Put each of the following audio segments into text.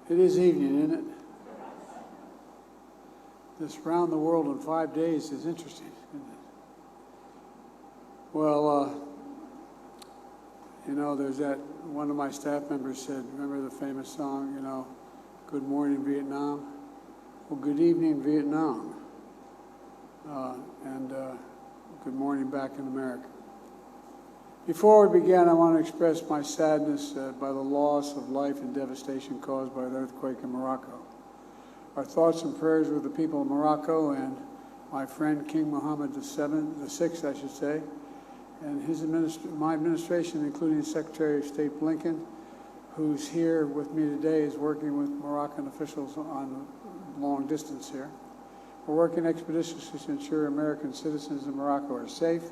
It is evening, isn't it? This round the world in 5 days is interesting, isn't it? Well, you know, there's that, one of my staff members said, remember the famous song, you know, Good Morning Vietnam? Well, good evening, Vietnam. And good morning back in America. Before we begin, I want to express my sadness by the loss of life and devastation caused by the earthquake in Morocco. Our thoughts and prayers with the people of Morocco and my friend King Mohammed VI, I should say, and his my administration, including Secretary of State Blinken, who's here with me today, is working with Moroccan officials on long distance here. We're working expeditiously to ensure American citizens in Morocco are safe,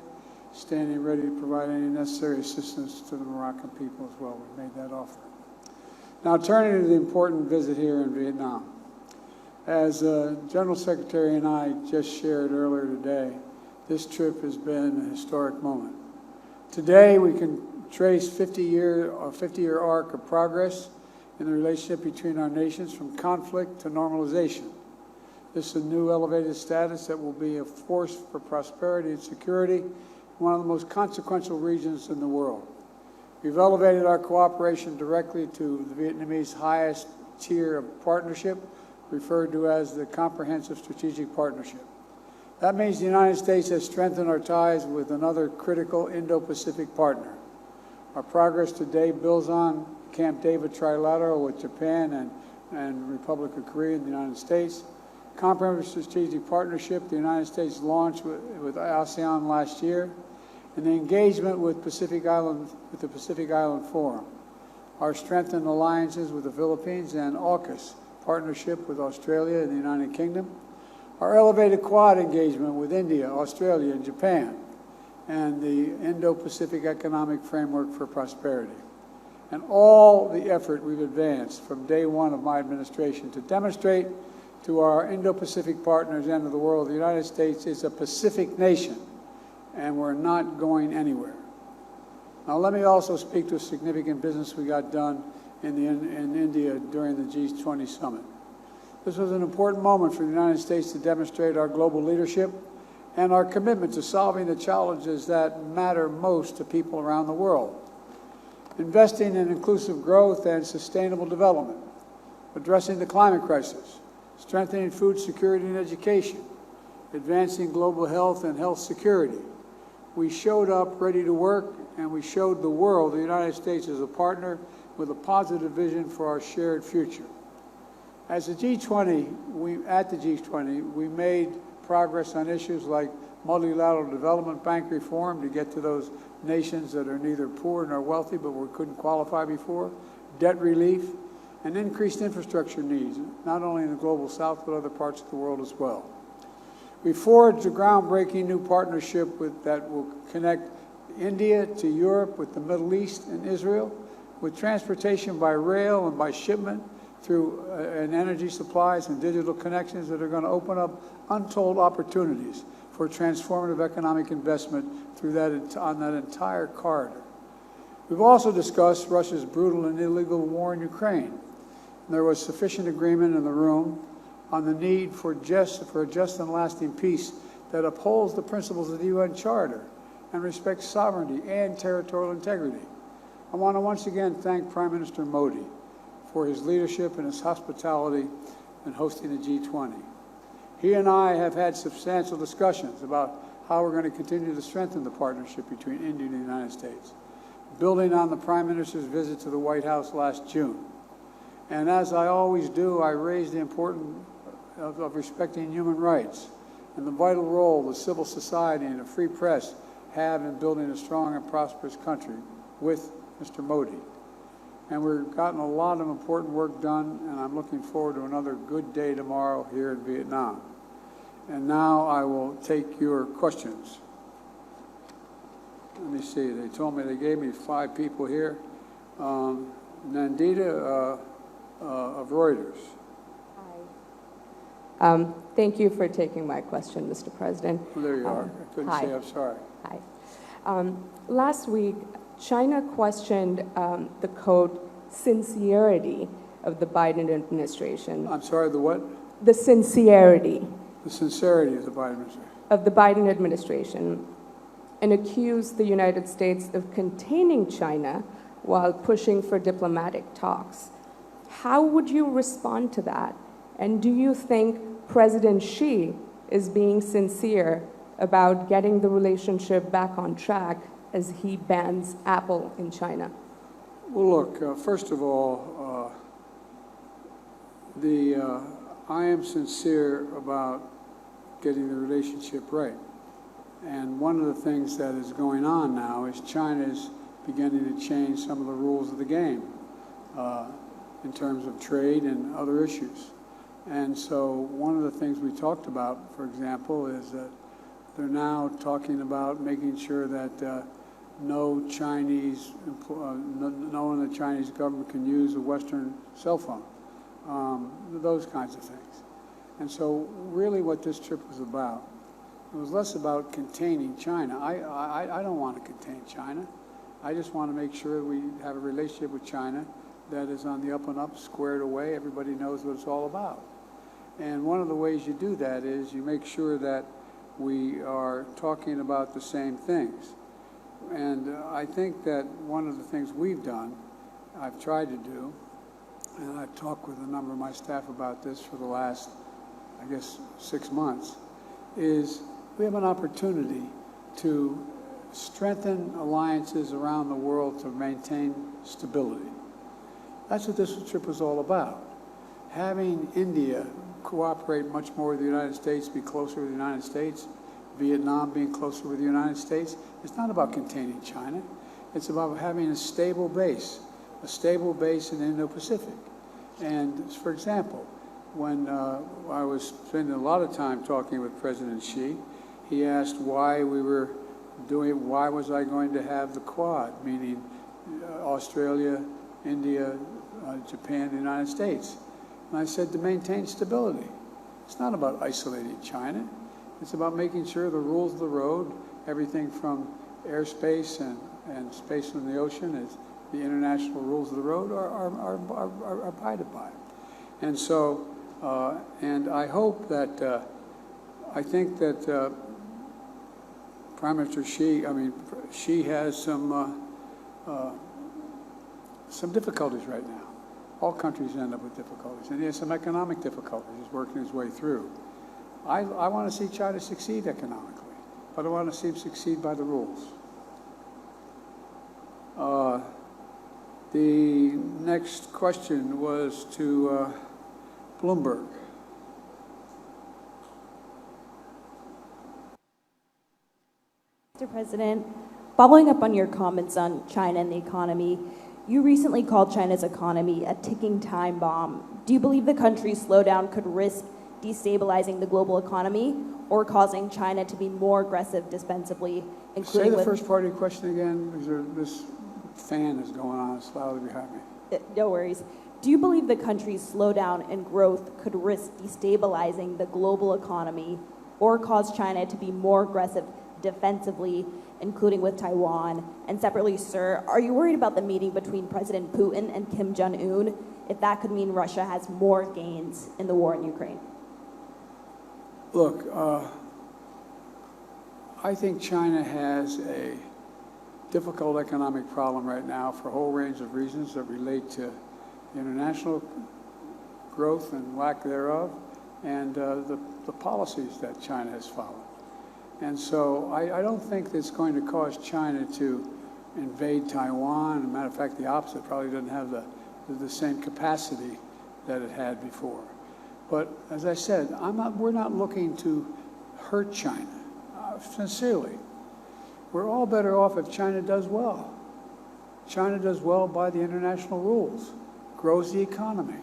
standing ready to provide any necessary assistance to the Moroccan people as well. We've made that offer. Now, turning to the important visit here in Vietnam. As General Secretary and I just shared earlier today, this trip has been a historic moment. Today, we can trace a 50-year arc of progress in the relationship between our nations from conflict to normalization. This is a new elevated status that will be a force for prosperity and security in one of the most consequential regions in the world. We've elevated our cooperation directly to the Vietnamese highest tier of partnership, referred to as the Comprehensive Strategic Partnership. That means the United States has strengthened our ties with another critical Indo-Pacific partner. Our progress today builds on Camp David Trilateral with Japan and Republic of Korea and the United States. Comprehensive Strategic Partnership the United States launched with ASEAN last year, and the engagement with the Pacific Island Forum. Our strengthened alliances with the Philippines and AUKUS partnership with Australia and the United Kingdom. Our elevated Quad engagement with India, Australia, and Japan, and the Indo-Pacific Economic Framework for Prosperity. And all the effort we've advanced from day one of my administration to demonstrate to our Indo-Pacific partners and to the world, the United States is a Pacific nation, and we're not going anywhere. Now, let me also speak to a significant business we got done in India during the G20 summit. This was an important moment for the United States to demonstrate our global leadership and our commitment to solving the challenges that matter most to people around the world. Investing in inclusive growth and sustainable development, addressing the climate crisis, strengthening food security and education, advancing global health and health security. We showed up ready to work, and we showed the world the United States is a partner with a positive vision for our shared future. At the G20, we made progress on issues like multilateral development bank reform to get to those nations that are neither poor nor wealthy, but we couldn't qualify before, debt relief, and increased infrastructure needs, not only in the global south, but other parts of the world as well. We forged a groundbreaking new partnership that will connect India to Europe with the Middle East and Israel, with transportation by rail and by shipment through and energy supplies and digital connections that are going to open up untold opportunities for transformative economic investment on that entire corridor. We've also discussed Russia's brutal and illegal war in Ukraine. There was sufficient agreement in the room on the need for a just and lasting peace that upholds the principles of the UN Charter and respects sovereignty and territorial integrity. I want to once again thank Prime Minister Modi for his leadership and his hospitality in hosting the G20. He and I have had substantial discussions about how we're going to continue to strengthen the partnership between India and the United States, building on the Prime Minister's visit to the White House last June. And as I always do, I raise the importance of respecting human rights and the vital role the civil society and the free press have in building a strong and prosperous country with Mr. Modi. And we've gotten a lot of important work done, and I'm looking forward to another good day tomorrow here in Vietnam. And now I will take your questions. Let me see, they told me they gave me 5 people here. Nandita of Reuters. Hi. Thank you for taking my question, Mr. President. Well, there you are. I couldn't say I'm sorry. Hi. Last week, China questioned the quote, sincerity of the Biden administration, I'm sorry, the what? the sincerity The sincerity of the Biden administration. of the Biden administration, and accused the United States of containing China while pushing for diplomatic talks. How would you respond to that? And do you think President Xi is being sincere about getting the relationship back on track as he bans Apple in China? Well, look, first of all, I am sincere about getting the relationship right. And one of the things that is going on now is China is beginning to change some of the rules of the game in terms of trade and other issues. And so one of the things we talked about, for example, is that they're now talking about making sure that no one in the Chinese government can use a Western cell phone, those kinds of things. And so really what this trip was about, it was less about containing China. I don't want to contain China. I just want to make sure we have a relationship with China that is on the up and up, squared away. Everybody knows what it's all about. And one of the ways you do that is you make sure that we are talking about the same things. And I think that one of the things we've done, I've tried to do, and I've talked with a number of my staff about this for the last, I guess, 6 months, is we have an opportunity to strengthen alliances around the world to maintain stability. That's what this trip was all about. Having India cooperate much more with the United States, be closer with the United States, Vietnam being closer with the United States. It's not about containing China. It's about having a stable base in the Indo-Pacific. And for example, when I was spending a lot of time talking with President Xi, he asked why was I going to have the Quad, meaning Australia, India, Japan, the United States. And I said to maintain stability. It's not about isolating China. It's about making sure the rules of the road, everything from airspace and space in the ocean, is the international rules of the road are abided by. And so, and I hope that, I think that Prime Minister Xi has some difficulties right now. All countries end up with difficulties, and he has some economic difficulties he's working his way through. I want to see China succeed economically, but I want to see him succeed by the rules. The next question was to Bloomberg. Mr. President, following up on your comments on China and the economy, you recently called China's economy a ticking time bomb. Do you believe the country's slowdown could risk destabilizing the global economy or causing China to be more aggressive defensively, including Say the first part of your question again, because this fan is going on loudly behind me. No worries. Do you believe the country's slowdown in growth could risk destabilizing the global economy or cause China to be more aggressive defensively, including with Taiwan? And separately, sir, are you worried about the meeting between President Putin and Kim Jong-un, if that could mean Russia has more gains in the war in Ukraine? Look, I think China has a difficult economic problem right now for a whole range of reasons that relate to international growth and lack thereof, and the policies that China has followed. And so I don't think it's going to cause China to invade Taiwan. As a matter of fact, the opposite, probably doesn't have the same capacity that it had before. But as I said, we're not looking to hurt China, sincerely. We're all better off if China does well. China does well by the international rules, grows the economy.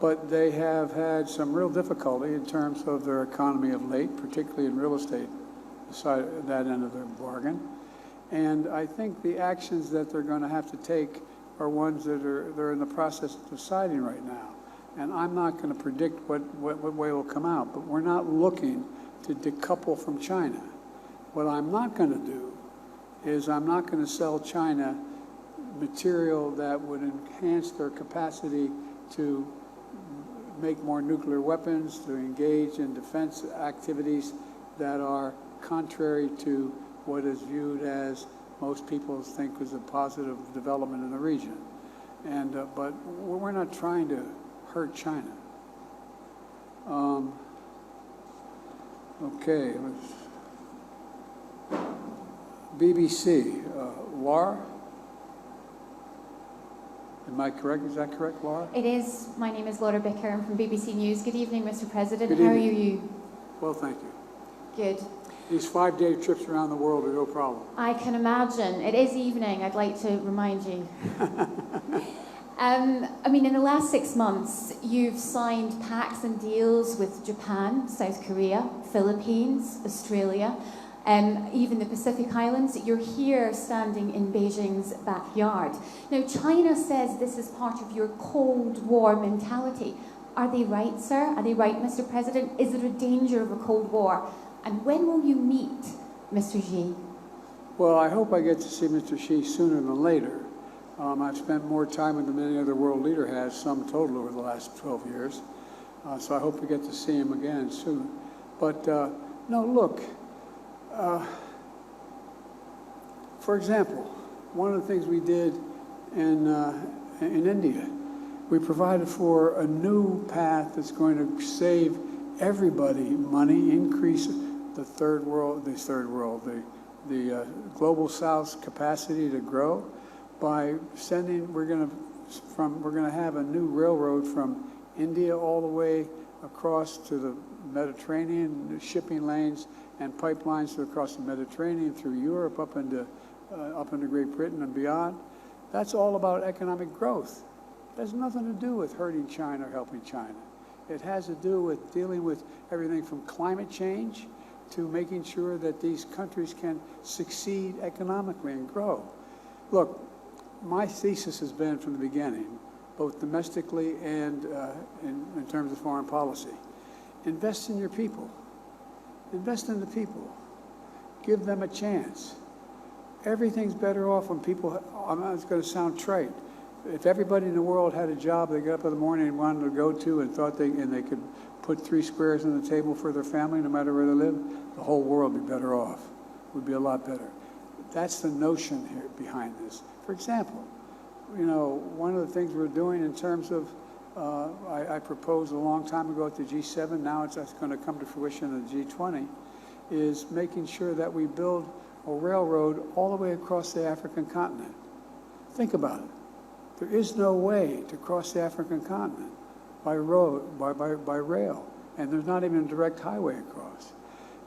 But they have had some real difficulty in terms of their economy of late, particularly in real estate, that end of their bargain. And I think the actions that they're going to have to take are ones that they're in the process of deciding right now. And I'm not going to predict what way will come out, but we're not looking to decouple from China. What I'm not going to do is I'm not going to sell China material that would enhance their capacity to make more nuclear weapons, to engage in defense activities that are contrary to what is viewed as most people think is a positive development in the region. And, but we're not trying to hurt China. Okay, BBC, Laura? Am I correct? Is that correct, Laura? It is. My name is Laura Bicker. I'm from BBC News. Good evening, Mr. President. Good How are evening. you? Well, thank you. Good. These 5-day trips around the world are no problem. I can imagine. It is evening, I'd like to remind you. I mean, in the last 6 months, you've signed pacts and deals with Japan, South Korea, Philippines, Australia, even the Pacific Islands. You're here standing in Beijing's backyard. Now, China says this is part of your Cold War mentality. Are they right, sir? Are they right, Mr. President? Is there a danger of a Cold War? And when will you meet Mr. Xi? Well, I hope I get to see Mr. Xi sooner than later. I've spent more time with him than any other world leader has, sum total, over the last 12 years. So I hope we get to see him again soon. But, no, look, for example, one of the things we did in India, we provided for a new path that's going to save everybody money, increase the global South's capacity to grow by sending. We're going to have a new railroad from India all the way across to the Mediterranean, shipping lanes and pipelines across the Mediterranean through Europe up into Great Britain and beyond. That's all about economic growth. It has nothing to do with hurting China or helping China. It has to do with dealing with everything from climate change to making sure that these countries can succeed economically and grow. Look, my thesis has been from the beginning, both domestically and in terms of foreign policy, invest in your people. Invest in the people. Give them a chance. Everything's better off when people, it's going to sound trite, if everybody in the world had a job they got up in the morning and wanted to go to and thought they could put 3 squares on the table for their family no matter where they live, the whole world would be better off. Would be a lot better. That's the notion here behind this. For example, you know, one of the things we're doing in terms of, I proposed a long time ago at the G7, now it's going to come to fruition at the G20, is making sure that we build a railroad all the way across the African continent. Think about it. There is no way to cross the African continent by road, by rail, and there's not even a direct highway across.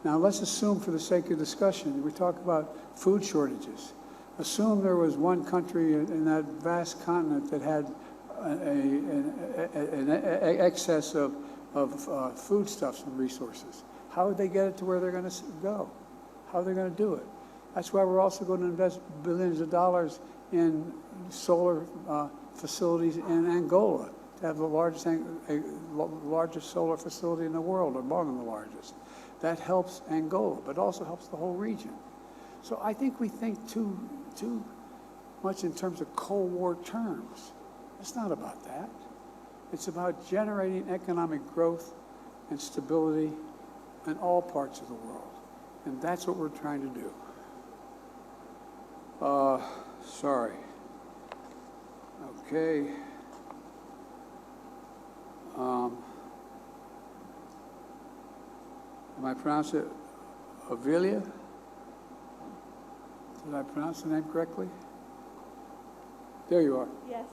Now let's assume, for the sake of discussion, we talk about food shortages. Assume there was one country in that vast continent that had an excess of foodstuffs and resources. How would they get it to where they're going to go? How are they going to do it? That's why we're also going to invest billions of dollars in solar facilities in Angola, to have the largest solar facility in the world, or among the largest. That helps Angola, but also helps the whole region. So I think we think too much in terms of Cold War terms. It's not about that. It's about generating economic growth and stability in all parts of the world. And that's what we're trying to do. Sorry. Okay. Am I pronouncing it Avilia? Did I pronounce the name correctly? There you are. Yes.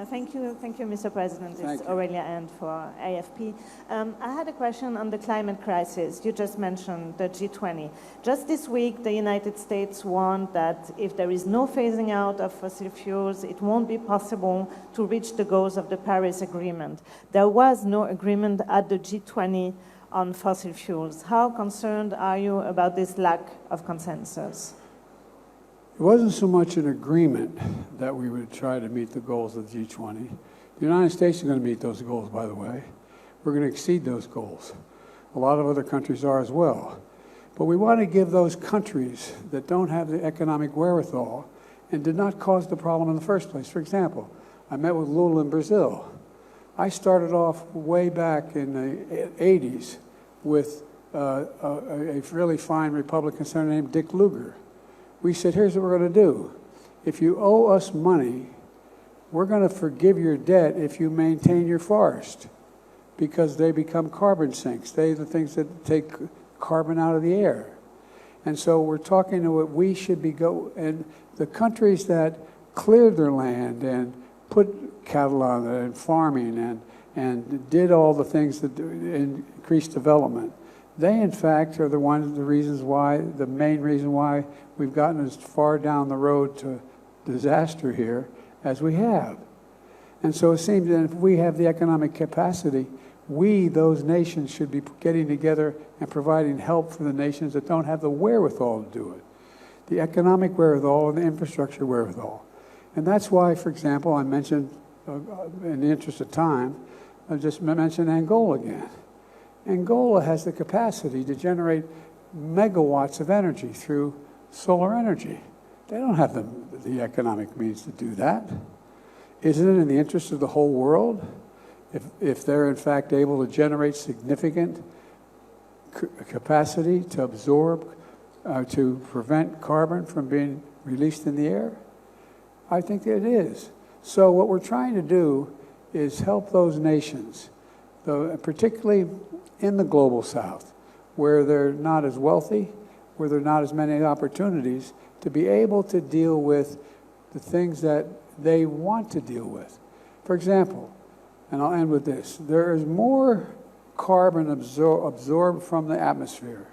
Thank you, Mr. President. Thank It's you. Aurelia and for AFP. I had a question on the climate crisis. You just mentioned the G20. Just this week, the United States warned that if there is no phasing out of fossil fuels, it won't be possible to reach the goals of the Paris Agreement. There was no agreement at the G20 on fossil fuels. How concerned are you about this lack of consensus? It wasn't so much an agreement that we would try to meet the goals of the G20. The United States is going to meet those goals, by the way. We're going to exceed those goals. A lot of other countries are as well. But we want to give those countries that don't have the economic wherewithal and did not cause the problem in the first place. For example, I met with Lula in Brazil. I started off way back in the 80s with a really fine Republican senator named Dick Lugar. We said, here's what we're going to do. If you owe us money, we're going to forgive your debt if you maintain your forest, because they become carbon sinks. They're the things that take carbon out of the air. And so we're talking to what we should be and the countries that cleared their land and put cattle on it and farming and did all the things that increased development, they in fact are the main reason why we've gotten as far down the road to disaster here as we have. And so it seems that if we have the economic capacity, those nations, should be getting together and providing help for the nations that don't have the wherewithal to do it. The economic wherewithal and the infrastructure wherewithal. And that's why, for example, I mentioned, in the interest of time, I just mentioned Angola again. Angola has the capacity to generate megawatts of energy through solar energy. They don't have the economic means to do that. Isn't it in the interest of the whole world if they're in fact able to generate significant capacity to absorb, to prevent carbon from being released in the air? I think it is. So what we're trying to do is help those nations, particularly in the global south, where they're not as wealthy, where there are not as many opportunities, to be able to deal with the things that they want to deal with. For example, and I'll end with this, there is more carbon absorbed from the atmosphere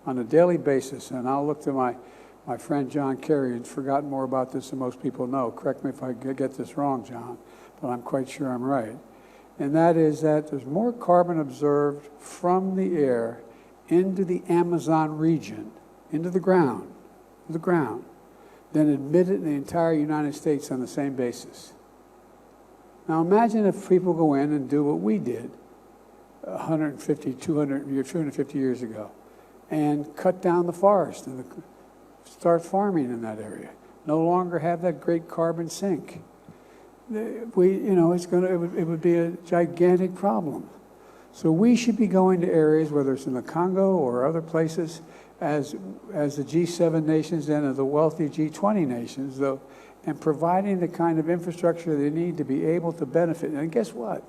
on a daily basis, and I'll look to my friend John Kerry, who's forgotten more about this than most people know. Correct me if I get this wrong, John, but I'm quite sure I'm right. And that is that there's more carbon observed from the air into the Amazon region, into the ground, than admitted in the entire United States on the same basis. Now imagine if people go in and do what we did 250 years ago and cut down the forest and start farming in that area. No longer have that great carbon sink. It would be a gigantic problem. So we should be going to areas, whether it's in the Congo or other places, as the G7 nations and as the wealthy G20 nations, though, and providing the kind of infrastructure they need to be able to benefit. And guess what?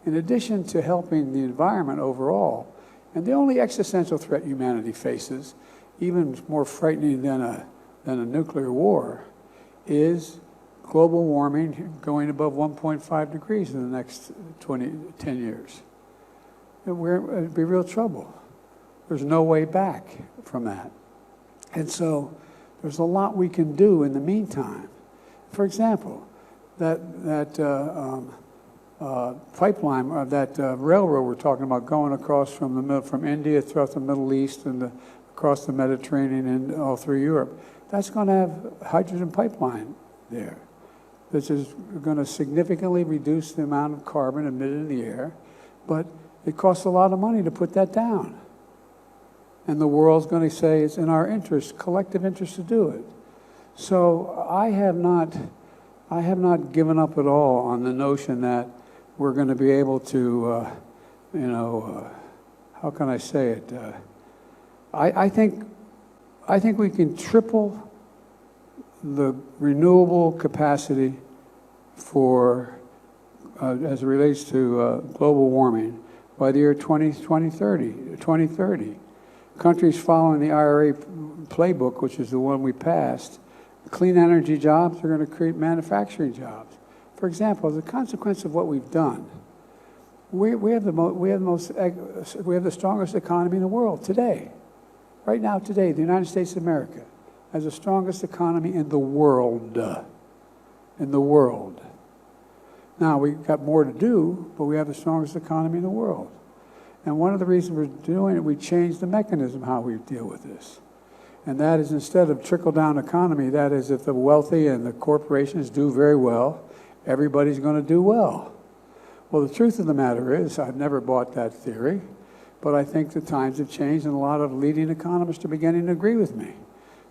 In addition to helping the environment overall, and the only existential threat humanity faces, even more frightening than a nuclear war, is global warming going above 1.5 degrees in the next 10 years. It'd be real trouble. There's no way back from that. And so there's a lot we can do in the meantime. For example, that pipeline, that railroad we're talking about going across from India throughout the Middle East and across the Mediterranean and all through Europe, that's going to have hydrogen pipeline there. This is going to significantly reduce the amount of carbon emitted in the air, but it costs a lot of money to put that down. And the world's going to say it's in our interest, collective interest, to do it. So I have not given up at all on the notion that we're going to be able to, how can I say it? I think we can triple the renewable capacity for, as it relates to global warming, by the year 2030. Countries following the IRA playbook, which is the one we passed, clean energy jobs are going to create manufacturing jobs. For example, as a consequence of what we've done, we have the strongest economy in the world today. Right now, today, the United States of America has the strongest economy in the world. In the world. Now, we've got more to do, but we have the strongest economy in the world. And one of the reasons we're doing it, we changed the mechanism how we deal with this. And that is, instead of trickle-down economy, that is, if the wealthy and the corporations do very well, everybody's going to do well. Well, the truth of the matter is, I've never bought that theory, but I think the times have changed, and a lot of leading economists are beginning to agree with me.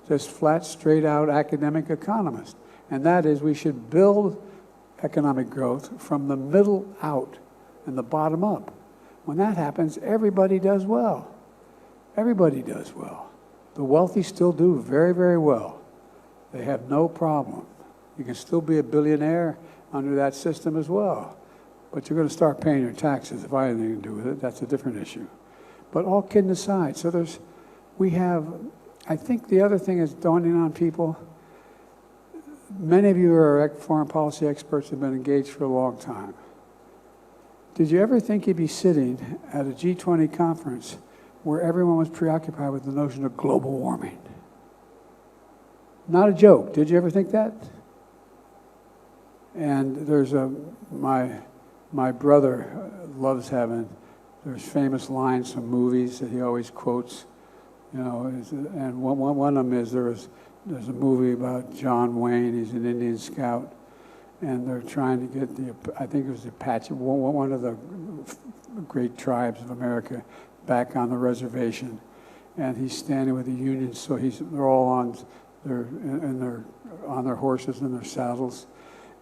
Just flat, straight-out academic economists. And that is, we should build economic growth from the middle out. and the bottom up. When that happens, everybody does well. Everybody does well. The wealthy still do very, very well. They have no problem. You can still be a billionaire under that system as well. But you're going to start paying your taxes if I have anything to do with it. That's a different issue. But all kidding aside, so I think the other thing is dawning on people. Many of you are foreign policy experts, have been engaged for a long time. Did you ever think you'd be sitting at a G20 conference where everyone was preoccupied with the notion of global warming? Not a joke. Did you ever think that? And there's my brother loves there's famous lines from movies that he always quotes, and one of them is there's a movie about John Wayne. He's an Indian scout, and they're trying to get I think it was the Apache, one of the great tribes of America, back on the reservation, and he's standing with the Union. So they're all on their horses and their saddles,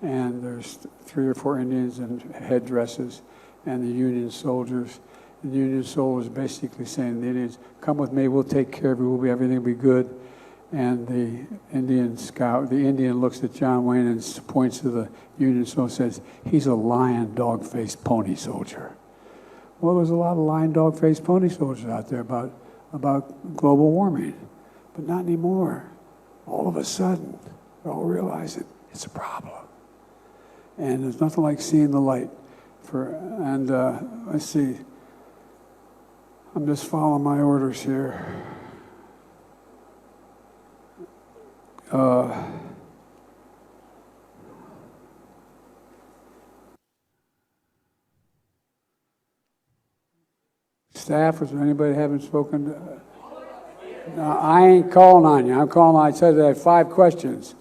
and there's 3 or 4 Indians in headdresses, and the Union soldiers. The Union soldiers basically saying to the Indians, "Come with me, we'll take care of you, everything will be good." And the Indian looks at John Wayne and points to the Union soldier and says, "He's a lion, dog-faced pony soldier." Well, there's a lot of lion, dog-faced pony soldiers out there about global warming, but not anymore. All of a sudden, they're all realizing it's a problem. And there's nothing like seeing the light. Let's see. I'm just following my orders here. Staff, is there anybody haven't spoken to? No, I ain't calling on you. I said I had 5 questions.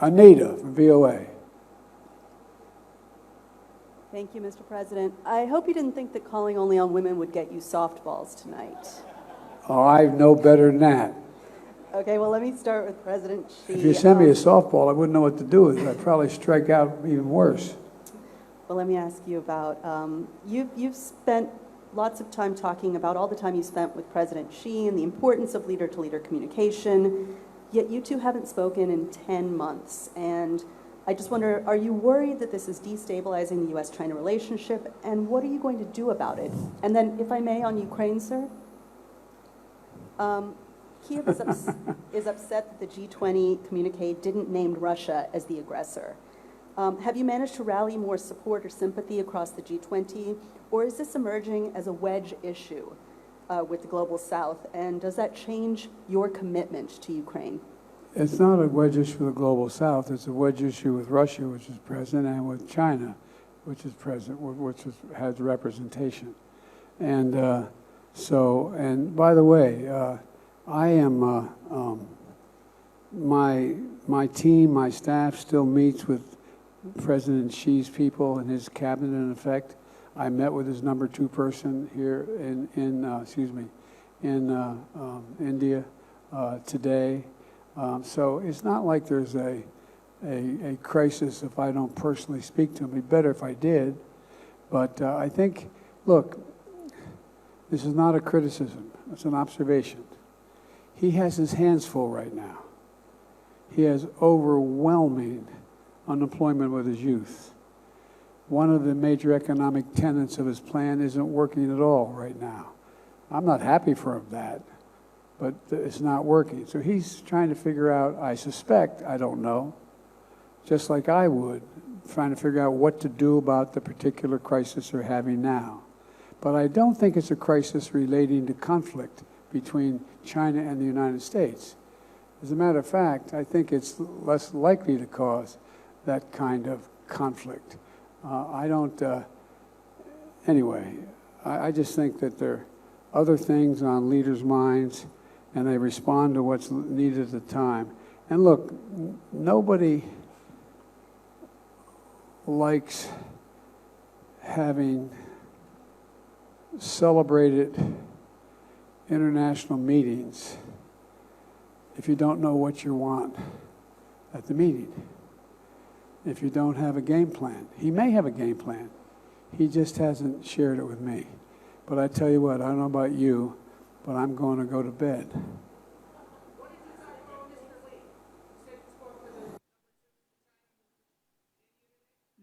Anita from VOA. Thank you, Mr. President. I hope you didn't think that calling only on women would get you softballs tonight. Oh, I know better than that. Okay, well, let me start with President Xi. If you send me a softball, I wouldn't know what to do with it. I'd probably strike out even worse. Well, let me ask you about, you've spent lots of time talking about all the time you spent with President Xi and the importance of leader-to-leader communication, yet you two haven't spoken in 10 months. And I just wonder, are you worried that this is destabilizing the U.S.-China relationship, and what are you going to do about it? And then, if I may, on Ukraine, sir, Kiev is upset that the G20 communique didn't name Russia as the aggressor. Have you managed to rally more support or sympathy across the G20, or is this emerging as a wedge issue with the Global South, and does that change your commitment to Ukraine? It's not a wedge issue with the Global South. It's a wedge issue with Russia, which is present, and with China, which is present, has representation. And and by the way, I am, my team, my staff still meets with President Xi's people and his cabinet, in effect. I met with his number 2 person here in India today. So it's not like there's a crisis if I don't personally speak to him. It'd be better if I did. But I think, look, this is not a criticism. It's an observation. He has his hands full right now. He has overwhelming unemployment with his youth. One of the major economic tenets of his plan isn't working at all right now. I'm not happy for that, but it's not working. So he's trying to figure out, I suspect, I don't know, just like I would, trying to figure out what to do about the particular crisis they're having now. But I don't think it's a crisis relating to conflict between China and the United States. As a matter of fact, I think it's less likely to cause that kind of conflict. Anyway, I just think that there are other things on leaders' minds, and they respond to what's needed at the time. And look, nobody likes having celebrated international meetings if you don't know what you want at the meeting. if you don't have a game plan. He may have a game plan. He just hasn't shared it with me. But I tell you what, I don't know about you, but I'm going to go to bed.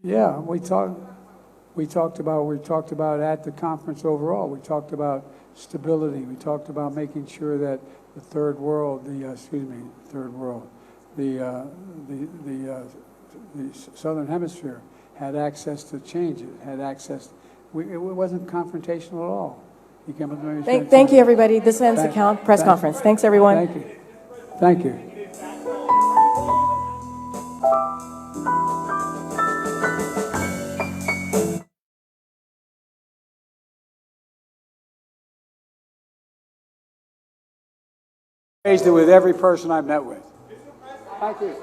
Yeah, we talked about at the conference overall. We talked about stability. We talked about making sure that the third world, the southern hemisphere had access to change. It had access. It wasn't confrontational at all. He came up to me and Thank you, everybody. This ends the press conference. Thanks, everyone. Thank you. Thank you. Raised it with every person I've met with. Thank you.